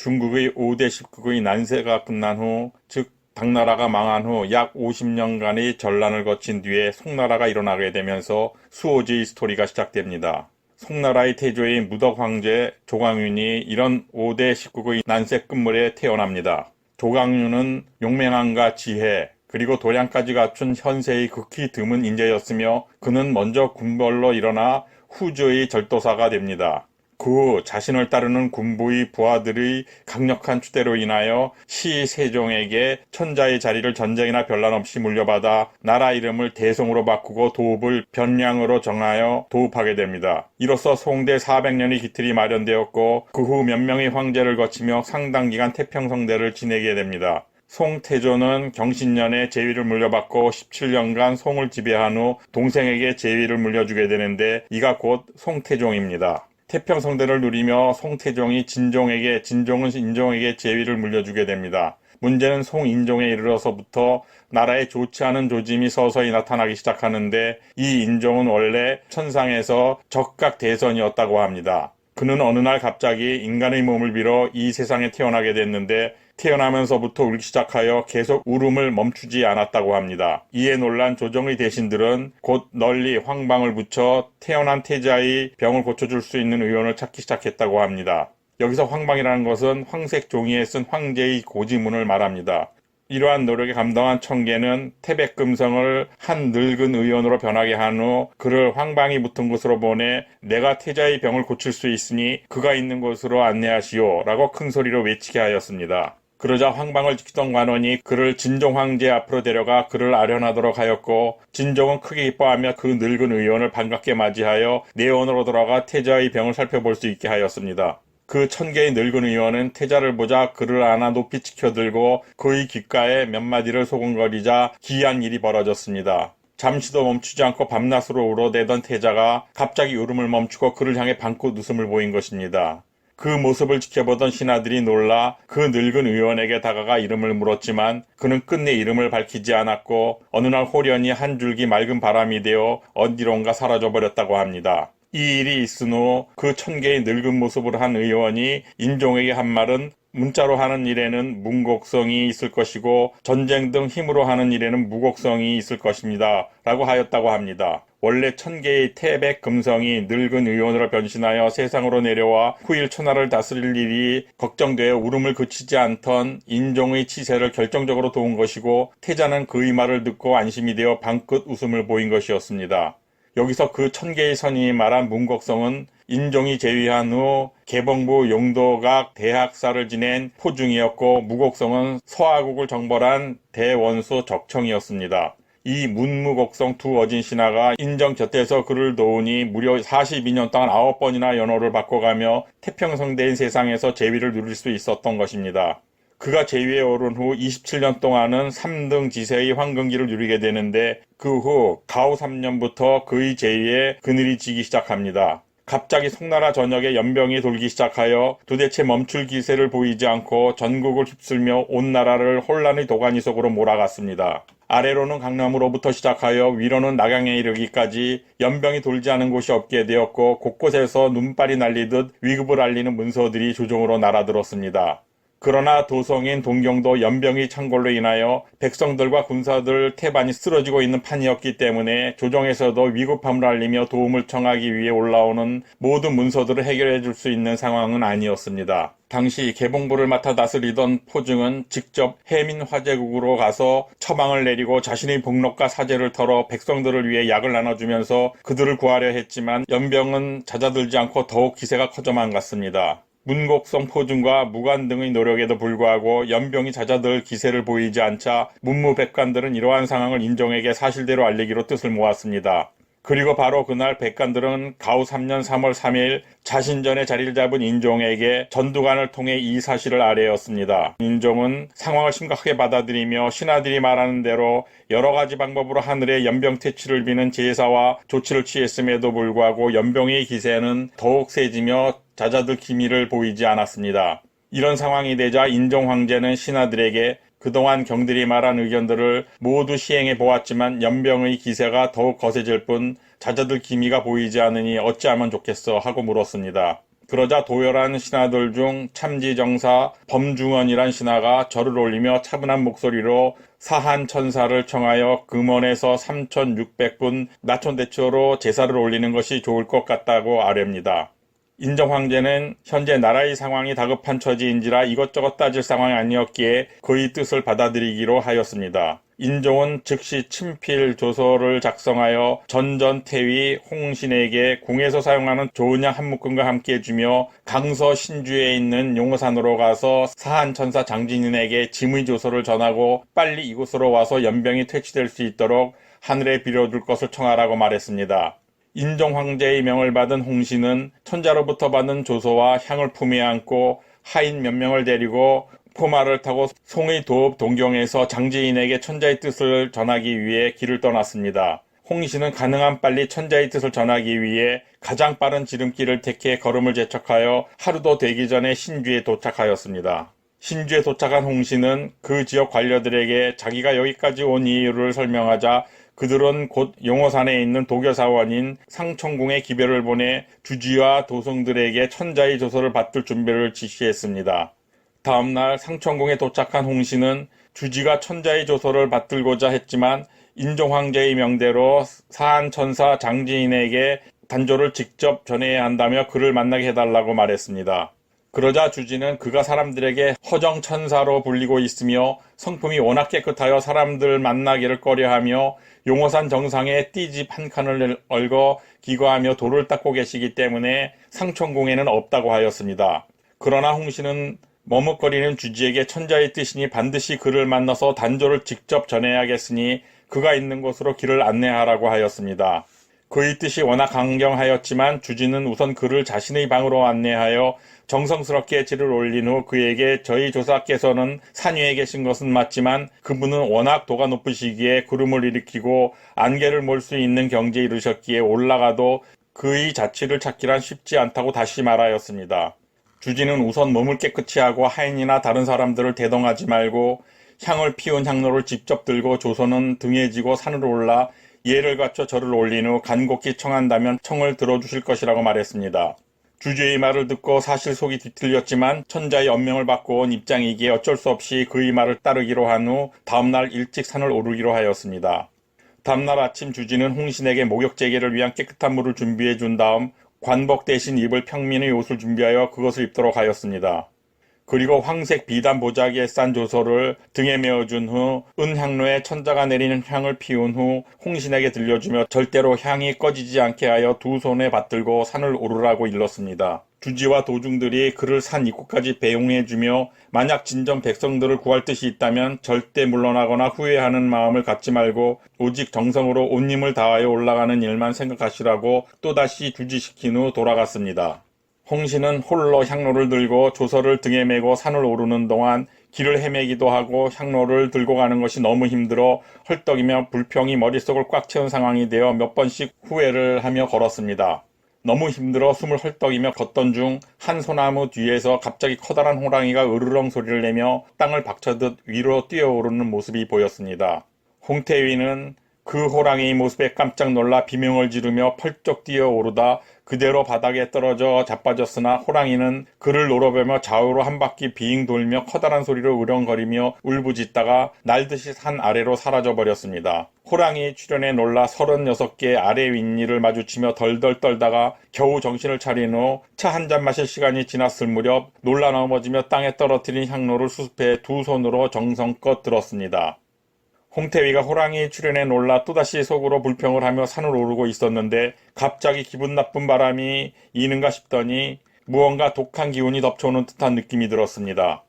중국의 5대 10국의 난세가 끝난 후, 즉 당나라가 망한 후 약 50년간의 전란을 거친 뒤에 송나라가 일어나게 되면서 수호지의 스토리가 시작됩니다. 송나라의 태조인 무덕 황제 조광윤이 이런 5대 10국의 난세 끝물에 태어납니다. 조광윤은 용맹함과 지혜, 그리고 도량까지 갖춘 현세의 극히 드문 인재였으며 그는 먼저 군벌로 일어나 후주의 절도사가 됩니다. 그 후 자신을 따르는 군부의 부하들의 강력한 추대로 인하여 시세종에게 천자의 자리를 전쟁이나 별난 없이 물려받아 나라 이름을 대송으로 바꾸고 도읍을 변량으로 정하여 도읍하게 됩니다. 이로써 송대 400년의 기틀이 마련되었고 그 후 몇 명의 황제를 거치며 상당 기간 태평성대를 지내게 됩니다. 송태조는 경신년에 제위를 물려받고 17년간 송을 지배한 후 동생에게 제위를 물려주게 되는데 이가 곧 송태종입니다. 태평성대를 누리며 송태종이 진종은 인종에게 제위를 물려주게 됩니다. 문제는 송인종에 이르러서부터 나라에 좋지 않은 조짐이 서서히 나타나기 시작하는데 이 인종은 원래 천상에서 적각대선이었다고 합니다. 그는 어느 날 갑자기 인간의 몸을 빌어 이 세상에 태어나게 됐는데 태어나면서부터 울기 시작하여 계속 울음을 멈추지 않았다고 합니다. 이에 놀란 조정의 대신들은 곧 널리 황방을 붙여 태어난 태자의 병을 고쳐줄 수 있는 의원을 찾기 시작했다고 합니다. 여기서 황방이라는 것은 황색 종이에 쓴 황제의 고지문을 말합니다. 이러한 노력에 감동한 청계는 태백금성을 한 늙은 의원으로 변하게 한 후 그를 황방이 붙은 곳으로 보내 내가 태자의 병을 고칠 수 있으니 그가 있는 곳으로 안내하시오 라고 큰 소리로 외치게 하였습니다. 그러자 황방을 지키던 관원이 그를 진종 황제 앞으로 데려가 그를 아련하도록 하였고 진종은 크게 기뻐하며 그 늙은 의원을 반갑게 맞이하여 내원으로 돌아가 태자의 병을 살펴볼 수 있게 하였습니다. 그 천개의 늙은 의원은 태자를 보자 그를 안아 높이 치켜들고 그의 귓가에 몇 마디를 소곤거리자 기이한 일이 벌어졌습니다. 잠시도 멈추지 않고 밤낮으로 울어대던 태자가 갑자기 울음을 멈추고 그를 향해 방긋 웃음을 보인 것입니다. 그 모습을 지켜보던 신하들이 놀라 그 늙은 의원에게 다가가 이름을 물었지만 그는 끝내 이름을 밝히지 않았고 어느 날 호련히 한 줄기 맑은 바람이 되어 어디론가 사라져버렸다고 합니다. 이 일이 있은 후 그 천개의 늙은 모습을 한 의원이 인종에게 한 말은 문자로 하는 일에는 문곡성이 있을 것이고 전쟁 등 힘으로 하는 일에는 무곡성이 있을 것입니다. 라고 하였다고 합니다. 원래 천개의 태백 금성이 늙은 의원으로 변신하여 세상으로 내려와 후일 천하를 다스릴 일이 걱정되어 울음을 그치지 않던 인종의 치세를 결정적으로 도운 것이고 태자는 그의 말을 듣고 안심이 되어 방긋 웃음을 보인 것이었습니다. 여기서 그 천개의 선임이 말한 문곡성은 인종이 제위한 후 개봉부 용도각 대학사를 지낸 포중이었고 무곡성은 서하국을 정벌한 대원수 적청이었습니다. 이 문무곡성 두 어진 신하가 인정 곁에서 그를 도우니 무려 42년 동안 9번이나 연호를 바꿔가며 태평성대인 세상에서 제위를 누릴 수 있었던 것입니다. 그가 제위에 오른 후 27년 동안은 3등 지세의 황금기를 누리게 되는데 그 후 가오 3년부터 그의 제위에 그늘이 지기 시작합니다. 갑자기 송나라 전역에 연병이 돌기 시작하여 도대체 멈출 기세를 보이지 않고 전국을 휩쓸며 온 나라를 혼란의 도가니 속으로 몰아갔습니다. 아래로는 강남으로부터 시작하여 위로는 낙양에 이르기까지 연병이 돌지 않은 곳이 없게 되었고 곳곳에서 눈발이 날리듯 위급을 알리는 문서들이 조종으로 날아들었습니다. 그러나 도성인 동경도 연병의 창궐로 인하여 백성들과 군사들 태반이 쓰러지고 있는 판이었기 때문에 조정에서도 위급함을 알리며 도움을 청하기 위해 올라오는 모든 문서들을 해결해 줄 수 있는 상황은 아니었습니다. 당시 개봉부를 맡아 다스리던 포증은 직접 해민 화제국으로 가서 처방을 내리고 자신의 복록과 사제를 털어 백성들을 위해 약을 나눠주면서 그들을 구하려 했지만 연병은 잦아들지 않고 더욱 기세가 커져만 갔습니다. 문곡성 포중과 무관 등의 노력에도 불구하고 연병이 잦아들 기세를 보이지 않자 문무백관들은 이러한 상황을 인종에게 사실대로 알리기로 뜻을 모았습니다. 그리고 바로 그날 백관들은 가우 3년 3월 3일 자신전에 자리를 잡은 인종에게 전두관을 통해 이 사실을 아뢰었습니다. 인종은 상황을 심각하게 받아들이며 신하들이 말하는 대로 여러 가지 방법으로 하늘의 연병 퇴치를 비는 제사와 조치를 취했음에도 불구하고 연병의 기세는 더욱 세지며 잦아들 기미를 보이지 않았습니다. 이런 상황이 되자 인종 황제는 신하들에게 그동안 경들이 말한 의견들을 모두 시행해 보았지만 연병의 기세가 더욱 거세질 뿐 잦아들 기미가 보이지 않으니 어찌하면 좋겠어 하고 물었습니다. 그러자 도열한 신하들 중 참지정사 범중언이란 신하가 절을 올리며 차분한 목소리로 사한천사를 청하여 금원에서 3,600분 나촌대초로 제사를 올리는 것이 좋을 것 같다고 아뢰입니다. 인정황제는 현재 나라의 상황이 다급한 처지인지라 이것저것 따질 상황이 아니었기에 그의 뜻을 받아들이기로 하였습니다. 인종은 즉시 친필 조서를 작성하여 전전태위 홍신에게 궁에서 사용하는 좋은 양 한 묶음과 함께 주며 강서 신주에 있는 용어산으로 가서 사한천사 장진인에게 짐의 조서를 전하고 빨리 이곳으로 와서 연병이 퇴치될 수 있도록 하늘에 빌어줄 것을 청하라고 말했습니다. 인종황제의 명을 받은 홍신은 천자로부터 받은 조서와 향을 품에 안고 하인 몇 명을 데리고 포마를 타고 송의 도읍 동경에서 장지인에게 천자의 뜻을 전하기 위해 길을 떠났습니다. 홍신은 가능한 빨리 천자의 뜻을 전하기 위해 가장 빠른 지름길을 택해 걸음을 재촉하여 하루도 되기 전에 신주에 도착하였습니다. 신주에 도착한 홍신은 그 지역 관료들에게 자기가 여기까지 온 이유를 설명하자 그들은 곧 용호산에 있는 도교사원인 상천궁에 기별을 보내 주지와 도승들에게 천자의 조서를 받들 준비를 지시했습니다. 다음날 상천궁에 도착한 홍신은 주지가 천자의 조서를 받들고자 했지만 인종황제의 명대로 사한천사 장지인에게 단조를 직접 전해야 한다며 그를 만나게 해달라고 말했습니다. 그러자 주지는 그가 사람들에게 허정천사로 불리고 있으며 성품이 워낙 깨끗하여 사람들 만나기를 꺼려하며 용호산 정상에 띠집 한 칸을 얽어 기거하며 돌을 닦고 계시기 때문에 상천궁에는 없다고 하였습니다. 그러나 홍신은 머뭇거리는 주지에게 천자의 뜻이니 반드시 그를 만나서 단조를 직접 전해야겠으니 그가 있는 곳으로 길을 안내하라고 하였습니다. 그의 뜻이 워낙 강경하였지만 주지는 우선 그를 자신의 방으로 안내하여 정성스럽게 질을 올린 후 그에게 저희 조사께서는 산 위에 계신 것은 맞지만 그분은 워낙 도가 높으시기에 구름을 일으키고 안개를 몰 수 있는 경지에 이르셨기에 올라가도 그의 자취를 찾기란 쉽지 않다고 다시 말하였습니다. 주지는 우선 몸을 깨끗이 하고 하인이나 다른 사람들을 대동하지 말고 향을 피운 향로를 직접 들고 조선은 등에 지고 산으로 올라 예를 갖춰 절을 올린 후 간곡히 청한다면 청을 들어주실 것이라고 말했습니다. 주지의 말을 듣고 사실 속이 뒤틀렸지만 천자의 엄명을 받고 온 입장이기에 어쩔 수 없이 그의 말을 따르기로 한 후 다음날 일찍 산을 오르기로 하였습니다. 다음날 아침 주지는 홍신에게 목욕제기를 위한 깨끗한 물을 준비해 준 다음 관복 대신 입을 평민의 옷을 준비하여 그것을 입도록 하였습니다. 그리고 황색 비단 보자기에 싼 조서를 등에 메어준 후 은향로에 천자가 내리는 향을 피운 후 홍신에게 들려주며 절대로 향이 꺼지지 않게 하여 두 손에 받들고 산을 오르라고 일렀습니다. 주지와 도중들이 그를 산 입구까지 배웅해주며 만약 진정 백성들을 구할 뜻이 있다면 절대 물러나거나 후회하는 마음을 갖지 말고 오직 정성으로 온 힘을 다하여 올라가는 일만 생각하시라고 또다시 주지시킨 후 돌아갔습니다. 홍신은 홀로 향로를 들고 조서를 등에 메고 산을 오르는 동안 길을 헤매기도 하고 향로를 들고 가는 것이 너무 힘들어 헐떡이며 불평이 머릿속을 꽉 채운 상황이 되어 몇 번씩 후회를 하며 걸었습니다. 너무 힘들어 숨을 헐떡이며 걷던 중 한 소나무 뒤에서 갑자기 커다란 호랑이가 으르렁 소리를 내며 땅을 박쳐듯 위로 뛰어오르는 모습이 보였습니다. 홍태위는 그 호랑이의 모습에 깜짝 놀라 비명을 지르며 펄쩍 뛰어오르다 그대로 바닥에 떨어져 자빠졌으나 호랑이는 그를 노려보며 좌우로 한 바퀴 빙 돌며 커다란 소리로 으렁거리며 울부짖다가 날듯이 산 아래로 사라져버렸습니다. 호랑이의 출현에 놀라 36개 아래 윗니를 마주치며 덜덜 떨다가 겨우 정신을 차린 후 차 한 잔 마실 시간이 지났을 무렵 놀라 넘어지며 땅에 떨어뜨린 향로를 수습해 두 손으로 정성껏 들었습니다. 홍태위가 호랑이 출현에 놀라 또다시 속으로 불평을 하며 산을 오르고 있었는데 갑자기 기분 나쁜 바람이 이는가 싶더니 무언가 독한 기운이 덮쳐오는 듯한 느낌이 들었습니다.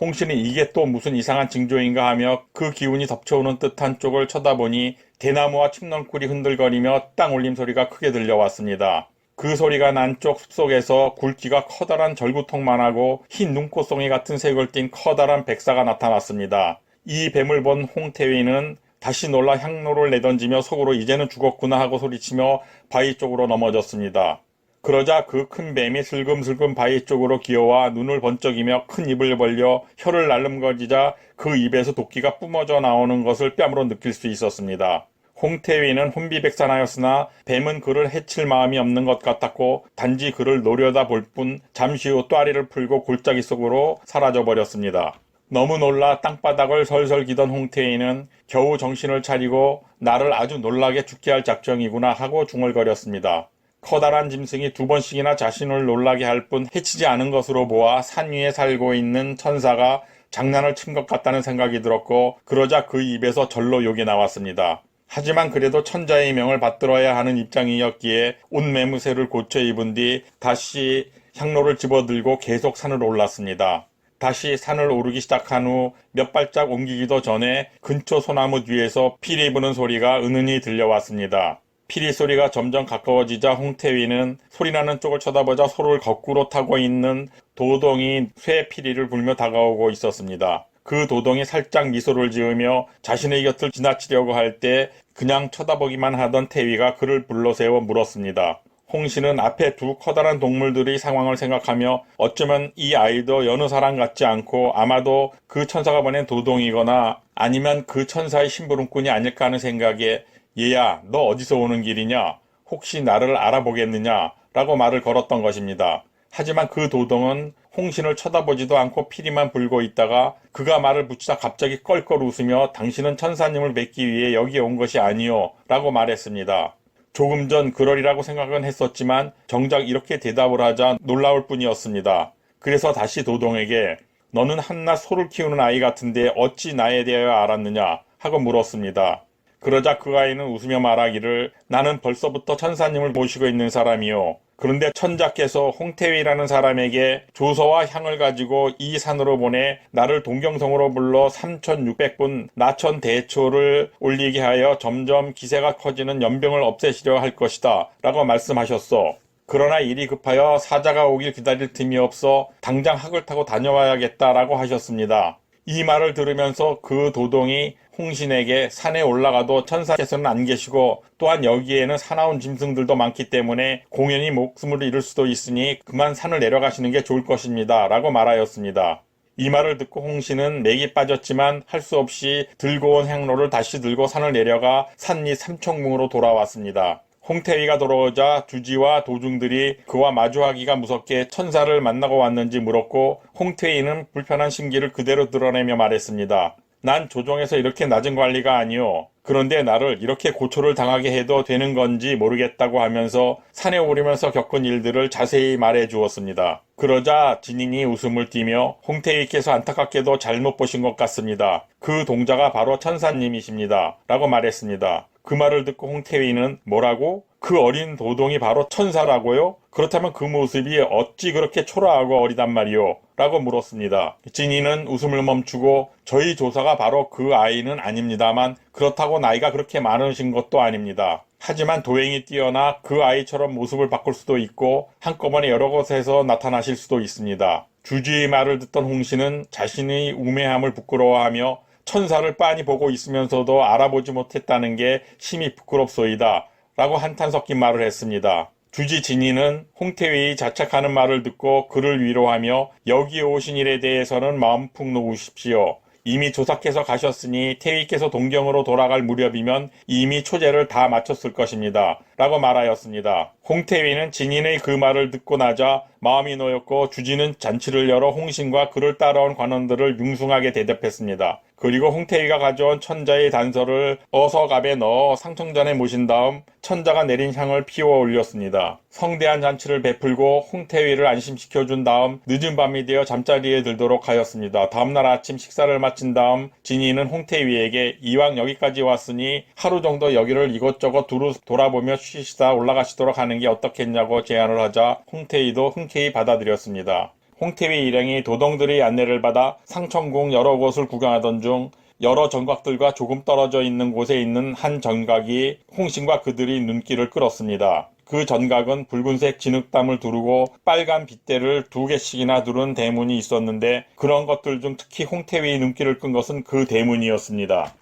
홍신은 이게 또 무슨 이상한 징조인가 하며 그 기운이 덮쳐오는 듯한 쪽을 쳐다보니 대나무와 침넌쿨이 흔들거리며 땅 울림 소리가 크게 들려왔습니다. 그 소리가 난 쪽 숲속에서 굵기가 커다란 절구통만하고 흰 눈꽃송이 같은 색을 띤 커다란 백사가 나타났습니다. 이 뱀을 본 홍태위는 다시 놀라 향로를 내던지며 속으로 이제는 죽었구나 하고 소리치며 바위 쪽으로 넘어졌습니다. 그러자 그 큰 뱀이 슬금슬금 바위 쪽으로 기어와 눈을 번쩍이며 큰 입을 벌려 혀를 날름거리자 그 입에서 도끼가 뿜어져 나오는 것을 뺨으로 느낄 수 있었습니다. 홍태위는 혼비백산하였으나 뱀은 그를 해칠 마음이 없는 것 같았고 단지 그를 노려다 볼 뿐 잠시 후 또아리를 풀고 골짜기 속으로 사라져버렸습니다. 너무 놀라 땅바닥을 설설 기던 홍태위는 겨우 정신을 차리고 나를 아주 놀라게 죽게 할 작정이구나 하고 중얼거렸습니다. 커다란 짐승이 2번씩이나 자신을 놀라게 할 뿐 해치지 않은 것으로 보아 산 위에 살고 있는 천사가 장난을 친 것 같다는 생각이 들었고 그러자 그 입에서 절로 욕이 나왔습니다. 하지만 그래도 천자의 명을 받들어야 하는 입장이었기에 옷 매무새를 고쳐 입은 뒤 다시 향로를 집어들고 계속 산을 올랐습니다. 다시 산을 오르기 시작한 후 몇 발짝 옮기기도 전에 근처 소나무 뒤에서 피리 부는 소리가 은은히 들려왔습니다. 피리 소리가 점점 가까워지자 홍태위는 소리나는 쪽을 쳐다보자 소를 거꾸로 타고 있는 도동이 쇠 피리를 불며 다가오고 있었습니다. 그 도동이 살짝 미소를 지으며 자신의 곁을 지나치려고 할 때 그냥 쳐다보기만 하던 태위가 그를 불러세워 물었습니다. 홍씨는 앞에 두 커다란 동물들의 상황을 생각하며 어쩌면 이 아이도 여느 사람 같지 않고 아마도 그 천사가 보낸 도동이거나 아니면 그 천사의 심부름꾼이 아닐까 하는 생각에 얘야, 너 어디서 오는 길이냐? 혹시 나를 알아보겠느냐? 라고 말을 걸었던 것입니다. 하지만 그 도동은 홍신을 쳐다보지도 않고 피리만 불고 있다가 그가 말을 붙이자 갑자기 껄껄 웃으며 당신은 천사님을 뵙기 위해 여기에 온 것이 아니요 라고 말했습니다. 조금 전 그러리라고 생각은 했었지만 정작 이렇게 대답을 하자 놀라울 뿐이었습니다. 그래서 다시 도동에게 너는 한낱 소를 키우는 아이 같은데 어찌 나에 대하여 알았느냐 하고 물었습니다. 그러자 그 아이는 웃으며 말하기를 나는 벌써부터 천사님을 모시고 있는 사람이요. 그런데 천자께서 홍태위라는 사람에게 조서와 향을 가지고 이 산으로 보내 나를 동경성으로 불러 3600분 나천 대초를 올리게 하여 점점 기세가 커지는 연병을 없애시려 할 것이다 라고 말씀하셨소. 그러나 일이 급하여 사자가 오길 기다릴 틈이 없어 당장 학을 타고 다녀와야겠다라고 하셨습니다. 이 말을 들으면서 그 도동이 홍신에게 산에 올라가도 천사께서는 안 계시고 또한 여기에는 사나운 짐승들도 많기 때문에 공연히 목숨을 잃을 수도 있으니 그만 산을 내려가시는 게 좋을 것입니다 라고 말하였습니다. 이 말을 듣고 홍신은 맥이 빠졌지만 할 수 없이 들고 온 향로를 다시 들고 산을 내려가 산리 삼청궁으로 돌아왔습니다. 홍태위가 돌아오자 주지와 도중들이 그와 마주하기가 무섭게 천사를 만나고 왔는지 물었고 홍태위는 불편한 심기를 그대로 드러내며 말했습니다. 난 조정에서 이렇게 낮은 관리가 아니오. 그런데 나를 이렇게 고초를 당하게 해도 되는 건지 모르겠다고 하면서 산에 오르면서 겪은 일들을 자세히 말해 주었습니다. 그러자 진인이 웃음을 띠며 홍태위께서 안타깝게도 잘못 보신 것 같습니다. 그 동자가 바로 천사님이십니다. 라고 말했습니다. 그 말을 듣고 홍태위는 뭐라고? 그 어린 도동이 바로 천사라고요? 그렇다면 그 모습이 어찌 그렇게 초라하고 어리단 말이오? 라고 물었습니다. 진이는 웃음을 멈추고 저희 조사가 바로 그 아이는 아닙니다만 그렇다고 나이가 그렇게 많으신 것도 아닙니다. 하지만 도행이 뛰어나 그 아이처럼 모습을 바꿀 수도 있고 한꺼번에 여러 곳에서 나타나실 수도 있습니다. 주지의 말을 듣던 홍씨는 자신의 우매함을 부끄러워하며 천사를 빤히 보고 있으면서도 알아보지 못했다는 게 심히 부끄럽소이다 라고 한탄 섞인 말을 했습니다. 주지 진이는 홍태위의 자책하는 말을 듣고 그를 위로하며 여기에 오신 일에 대해서는 마음 푹 놓으십시오. 이미 조사께서 가셨으니 태위께서 동경으로 돌아갈 무렵이면 이미 초제를 다 마쳤을 것입니다. 라고 말하였습니다. 홍태위는 진인의 그 말을 듣고 나자 마음이 놓였고 주지는 잔치를 열어 홍신과 그를 따라온 관원들을 융숭하게 대접했습니다. 그리고 홍태위가 가져온 천자의 단서를 어서갑에 넣어 상청전에 모신 다음 천자가 내린 향을 피워 올렸습니다. 성대한 잔치를 베풀고 홍태위를 안심시켜준 다음 늦은 밤이 되어 잠자리에 들도록 하였습니다. 다음날 아침 식사를 마친 다음 진이는 홍태위에게 이왕 여기까지 왔으니 하루 정도 여기를 이것저것 두루 돌아보며 쉬시다 올라가시도록 하는 게 어떻겠냐고 제안을 하자 홍태위도 흔쾌히 받아들였습니다. 홍태위 일행이 도동들의 안내를 받아 상청궁 여러 곳을 구경하던 중 여러 정각들과 조금 떨어져 있는 곳에 있는 한 정각이 홍신과 그들의 눈길을 끌었습니다. 그 전각은 붉은색 진흙담을 두르고 빨간 빗대를 2개씩이나 두른 대문이 있었는데 그런 것들 중 특히 홍태위의 눈길을 끈 것은 그 대문이었습니다.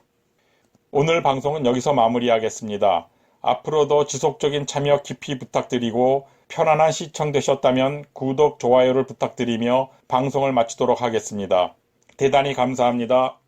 오늘 방송은 여기서 마무리하겠습니다. 앞으로도 지속적인 참여 깊이 부탁드리고 편안한 시청 되셨다면 구독, 좋아요를 부탁드리며 방송을 마치도록 하겠습니다. 대단히 감사합니다.